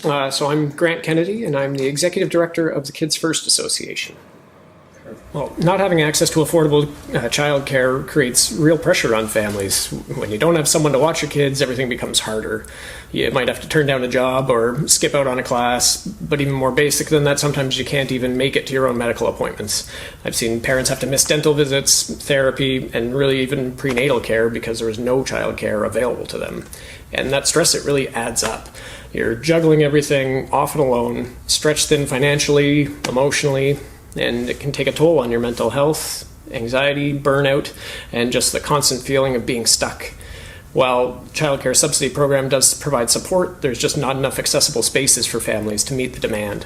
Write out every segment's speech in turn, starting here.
So I'm Grant Kennedy, and I'm the Executive Director of the Kids First Association. Well, not having access to affordable childcare creates real pressure on families. When you don't have someone to watch your kids, everything becomes harder. You might have to turn down a job or skip out on a class, but even more basic than that, sometimes you can't even make it to your own medical appointments. I've seen parents have to miss dental visits, therapy, and really even prenatal care because there is no childcare available to them. And that stress, it really adds up. You're juggling everything, often alone, stretched thin financially, emotionally, and it can take a toll on your mental health, anxiety, burnout, and just the constant feeling of being stuck. While childcare subsidy program does provide support, there's just not enough accessible spaces for families to meet the demand.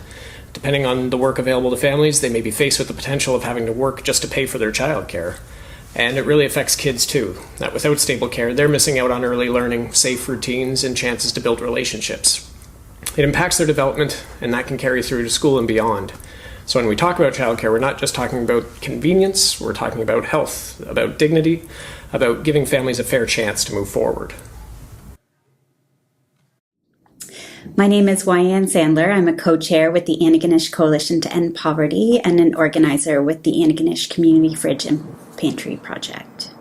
Depending on the work available to families, they may be faced with the potential of having to work just to pay for their childcare. And it really affects kids too, that without stable care, they're missing out on early learning, safe routines, and chances to build relationships. It impacts their development, and that can carry through to school and beyond. So when we talk about childcare, we're not just talking about convenience, we're talking about health, about dignity, about giving families a fair chance to move forward. My name is Wyann Sandler. I'm a co-chair with the Antigonish Coalition to End Poverty and an organizer with the Antigonish Community Fridge and Pantry Project.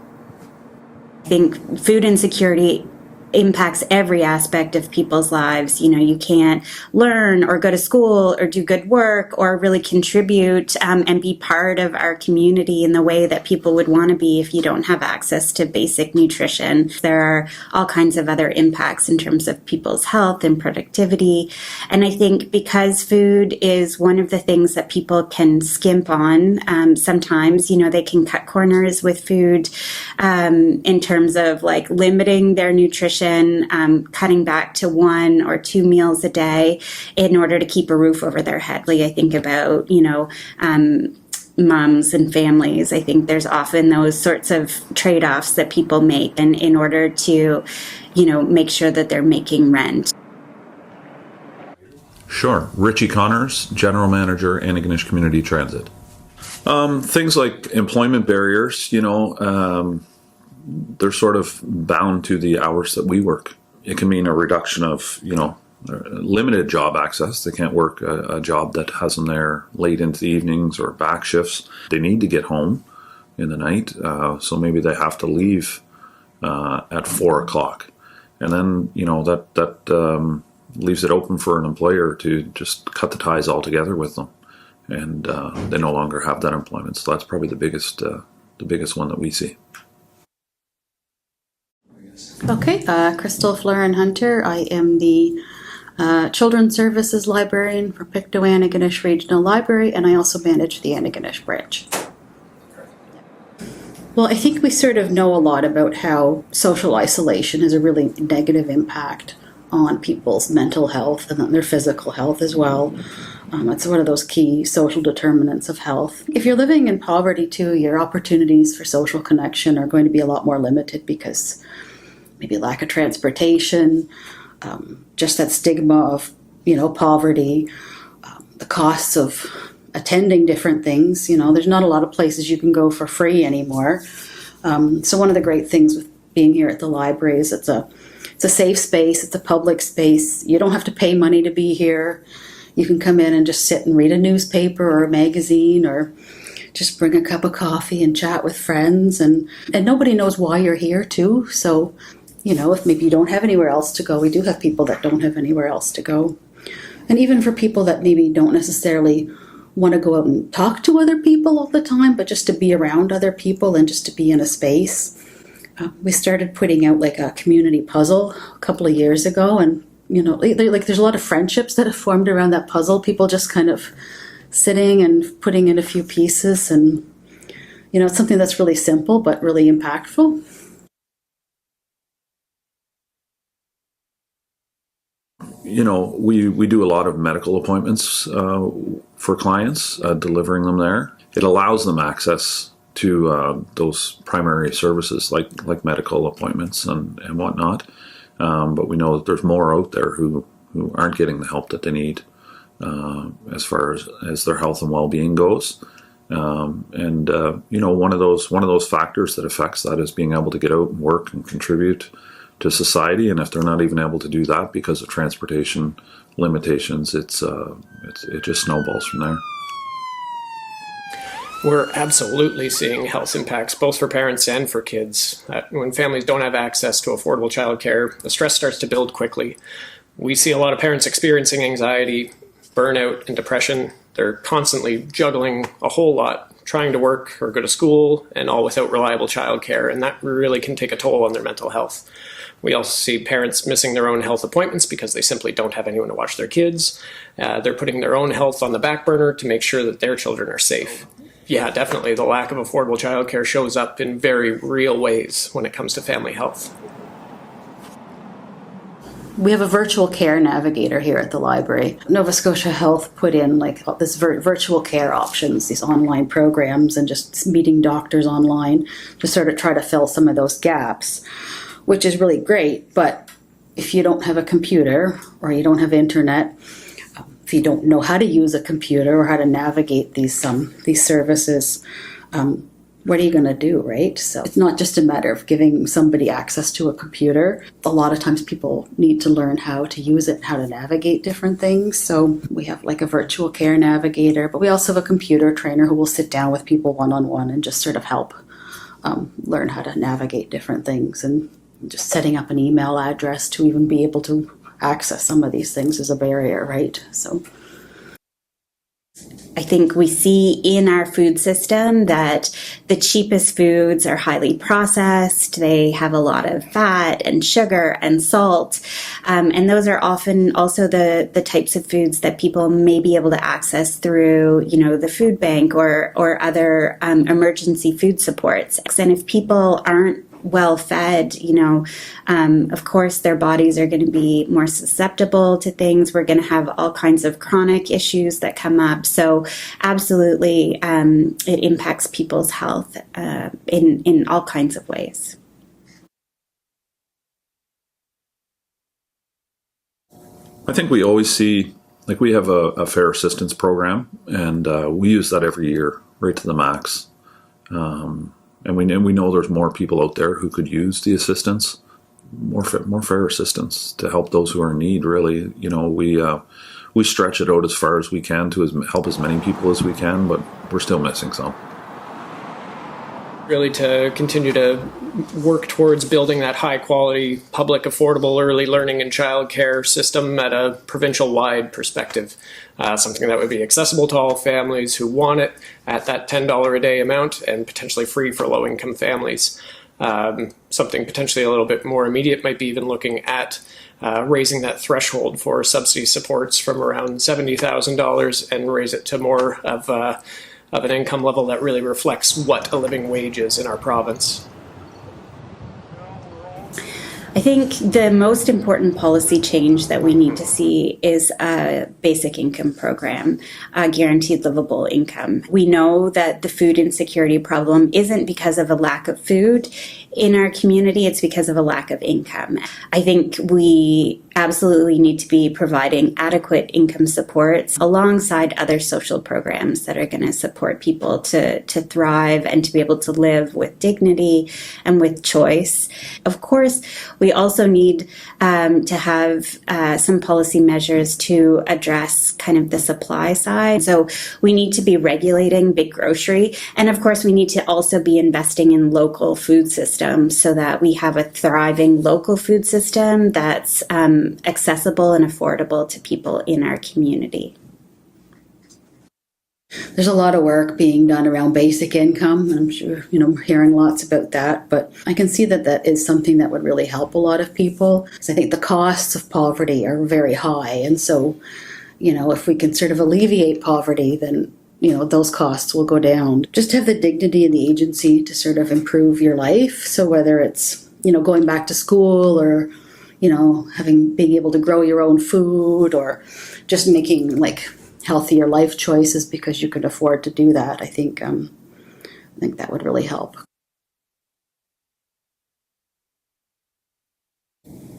I think food insecurity impacts every aspect of people's lives. You know, you can't learn or go to school or do good work or really contribute and be part of our community in the way that people would want to be if you don't have access to basic nutrition. There are all kinds of other impacts in terms of people's health and productivity. And I think because food is one of the things that people can skimp on, sometimes, you know, they can cut corners with food in terms of like limiting their nutrition, cutting back to 1 or 2 meals a day in order to keep a roof over their head. Like I think about, you know, moms and families. I think there's often those sorts of trade-offs that people make in order to, you know, make sure that they're making rent. Sure. Richie Connors, General Manager, Antigonish Community Transit. Things like employment barriers, you know, they're sort of bound to the hours that we work. It can mean a reduction of, you know, limited job access. They can't work a job that has them there late into the evenings or back shifts. They need to get home in the night, so maybe they have to leave at 4 o'clock. And then, you know, that leaves it open for an employer to just cut the ties altogether with them. And they no longer have that employment. So that's probably the biggest one that we see. Okay, Crystal Fleurin Hunter. I am the Children's Services Librarian for Pictou Antigonish Regional Library, and I also manage the Antigonish branch. Well, I think we sort of know a lot about how social isolation has a really negative impact on people's mental health and on their physical health as well. It's one of those key social determinants of health. If you're living in poverty too, your opportunities for social connection are going to be a lot more limited because maybe lack of transportation, just that stigma of, you know, poverty, the costs of attending different things. You know, there's not a lot of places you can go for free anymore. So one of the great things with being here at the library is it's a safe space, it's a public space. You don't have to pay money to be here. You can come in and just sit and read a newspaper or a magazine or just bring a cup of coffee and chat with friends. And nobody knows why you're here too. So, you know, if maybe you don't have anywhere else to go, we do have people that don't have anywhere else to go. And even for people that maybe don't necessarily want to go out and talk to other people all the time, but just to be around other people and just to be in a space. We started putting out like a community puzzle a couple of years ago, and you know, like there's a lot of friendships that have formed around that puzzle. People just kind of sitting and putting in a few pieces, and you know, it's something that's really simple but really impactful. You know, we do a lot of medical appointments for clients, delivering them there. It allows them access to those primary services like medical appointments and whatnot. But we know that there's more out there who aren't getting the help that they need as far as their health and well-being goes. You know, one of those factors that affects that is being able to get out and work and contribute to society. And if they're not even able to do that because of transportation limitations, it just snowballs from there. We're absolutely seeing health impacts, both for parents and for kids. When families don't have access to affordable childcare, the stress starts to build quickly. We see a lot of parents experiencing anxiety, burnout, and depression. They're constantly juggling a whole lot, trying to work or go to school, and all without reliable childcare, and that really can take a toll on their mental health. We also see parents missing their own health appointments because they simply don't have anyone to watch their kids. They're putting their own health on the back burner to make sure that their children are safe. Yeah, definitely. The lack of affordable childcare shows up in very real ways when it comes to family health. We have a virtual care navigator here at the library. Nova Scotia Health put in this virtual care options, these online programs, and just meeting doctors online to sort of try to fill some of those gaps, which is really great. But if you don't have a computer or you don't have internet, if you don't know how to use a computer or how to navigate these services, what are you going to do, right? So it's not just a matter of giving somebody access to a computer. A lot of times people need to learn how to use it, how to navigate different things. So we have like a virtual care navigator, but we also have a computer trainer who will sit down with people one-on-one and just sort of help learn how to navigate different things. And just setting up an email address to even be able to access some of these things is a barrier, right? So I think we see in our food system that the cheapest foods are highly processed. They have a lot of fat and sugar and salt. And those are often also the types of foods that people may be able to access through, the food bank or other emergency food supports. And if people aren't well fed, of course their bodies are going to be more susceptible to things. We're going to have all kinds of chronic issues that come up. So absolutely, it impacts people's health in all kinds of ways. I think we always see, we have a fair assistance program, and we use that every year right to the max. And we know there's more people out there who could use the assistance, more fair assistance to help those who are in need. Really, we stretch it out as far as we can to help as many people as we can, but we're still missing some. Really, to continue to work towards building that high-quality, public, affordable early learning and childcare system at a provincial-wide perspective. Something that would be accessible to all families who want it at that $10 a day amount and potentially free for low-income families. Something potentially a little bit more immediate might be even looking at raising that threshold for subsidy supports from around $70,000 and raise it to more of an income level that really reflects what a living wage is in our province. I think the most important policy change that we need to see is a basic income program, a guaranteed livable income. We know that the food insecurity problem isn't because of a lack of food in our community, it's because of a lack of income. I think we absolutely need to be providing adequate income supports alongside other social programs that are going to support people to thrive and to be able to live with dignity and with choice. Of course, we also need to have some policy measures to address kind of the supply side. So we need to be regulating big grocery. And of course, we need to also be investing in local food systems so that we have a thriving local food system that's accessible and affordable to people in our community. There's a lot of work being done around basic income. I'm sure, hearing lots about that, but I can see that is something that would really help a lot of people. Because I think the costs of poverty are very high. And so, if we can sort of alleviate poverty, then, those costs will go down. Just have the dignity and the agency to sort of improve your life. So whether it's, going back to school or, being able to grow your own food or just making healthier life choices because you could afford to do that. I think that would really help.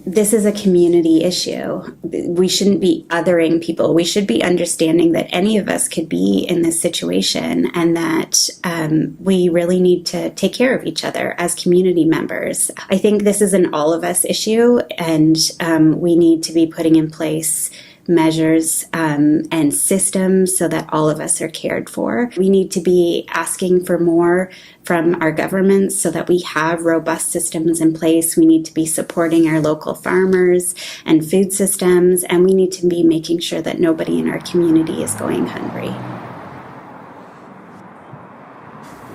This is a community issue. We shouldn't be othering people. We should be understanding that any of us could be in this situation and that we really need to take care of each other as community members. I think this is an all of us issue, and we need to be putting in place measures and systems so that all of us are cared for. We need to be asking for more from our governments so that we have robust systems in place. We need to be supporting our local farmers and food systems, and we need to be making sure that nobody in our community is going hungry.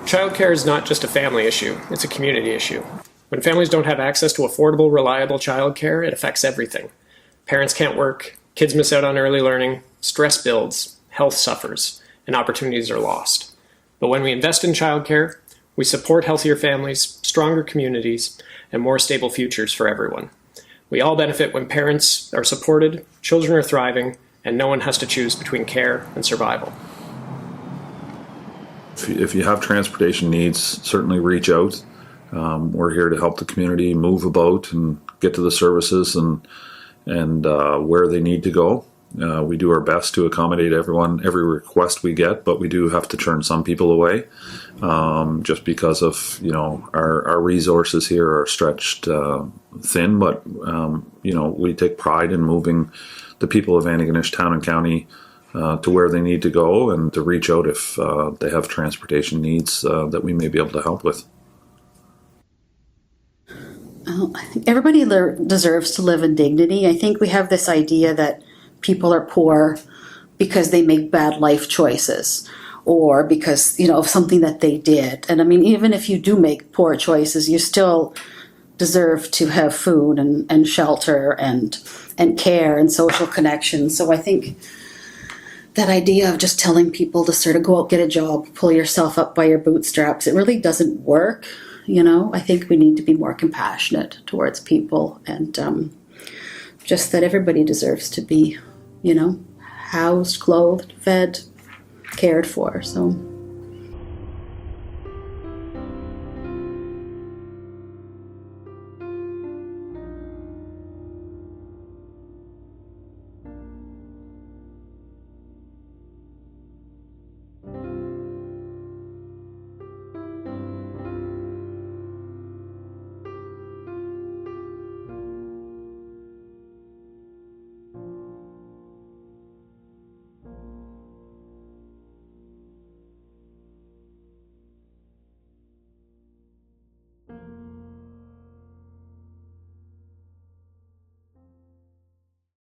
Childcare is not just a family issue, it's a community issue. When families don't have access to affordable, reliable childcare, it affects everything. Parents can't work, kids miss out on early learning, stress builds, health suffers, and opportunities are lost. But when we invest in childcare, we support healthier families, stronger communities, and more stable futures for everyone. We all benefit when parents are supported, children are thriving, and no one has to choose between care and survival. If you have transportation needs, certainly reach out. We're here to help the community move about and get to the services and where they need to go. We do our best to accommodate everyone, every request we get, but we do have to turn some people away just because of our resources here are stretched thin. But we take pride in moving the people of Antigonish Town and County to where they need to go and to reach out if they have transportation needs that we may be able to help with. I think everybody deserves to live in dignity. I think we have this idea that people are poor because they make bad life choices or because, of something that they did. And I mean, even if you do make poor choices, you still deserve to have food and shelter and care and social connection. So I think that idea of just telling people to sort of go out, get a job, pull yourself up by your bootstraps, it really doesn't work. I think we need to be more compassionate towards people and just that everybody deserves to be, housed, clothed, fed, cared for. So